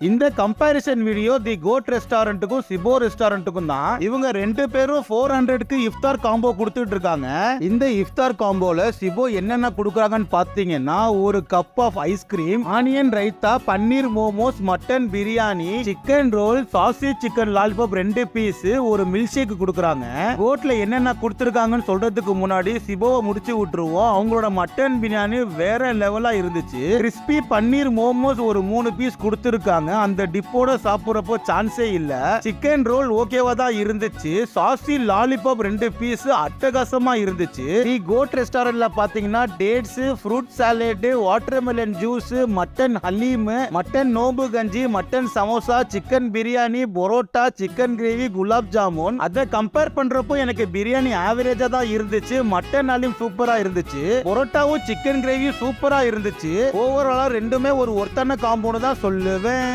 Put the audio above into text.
இந்த comparison video தி code ரெஸ்டாரண்ட்டுக்கும் சிபோ ரெஸ்டாரண்ட்டுக்கும் தான். இவங்க ரெண்டு பேரும் 400க்கு இஃப்தார் காம்போ கொடுத்துட்டு இருக்காங்க. இந்த இஃப்தார் காம்போல சிபோ என்னென்ன கொடுக்குறாங்கன்னு பாத்தீங்கன்னா, ஒரு cup of ice cream, onion raita, paneer momos, mutton biryani, chicken roll, sausage chicken lollipop 2 piece, ஒரு மில்க் ஷேக் கொடுக்குறாங்க. கோட்ல என்னென்ன கொடுத்துருக்காங்கன்னு சொல்றதுக்கு முன்னாடி சிபோவை முடிச்சு விட்டுருவோம். அவங்களோட மட்டன் பிரியாணி வேற லெவலா இருந்துச்சு. கிறிஸ்பி பன்னீர் மோமோஸ் ஒரு 3 பீஸ் கொடுத்துருக்காங்க. அந்த டிப்போட சாப்பிடுறப்போ சான்ஸே இல்ல. சிக்கன் ரோல் ஓகேவா தான் இருந்துச்சு. சாசி லாலிபாப் 2 பீஸ் அட்டகாசமா இருந்துச்சு. தி கோட் ரெஸ்டாரண்ட்ல பாத்தீங்கன்னா dates, fruit salad, watermelon juice, mutton Haleem, mutton நோம்பு கஞ்சி, mutton samosa, chicken biryani, parotta, chicken gravy, gulab jamun. அதை கம்பேர் பண்றப்போ எனக்கு பிரியாணி ஆவரேஜா தான் இருந்துச்சு. மட்டன் ஹலீம் சூப்பரா இருந்துச்சு. பரோட்டாவும் சிக்கன் கிரேவி சூப்பரா இருந்துச்சு. ஓவராலா ரெண்டுமே ஒரு ஒருத்தான காம்போன்னு தான் சொல்லுவேன்.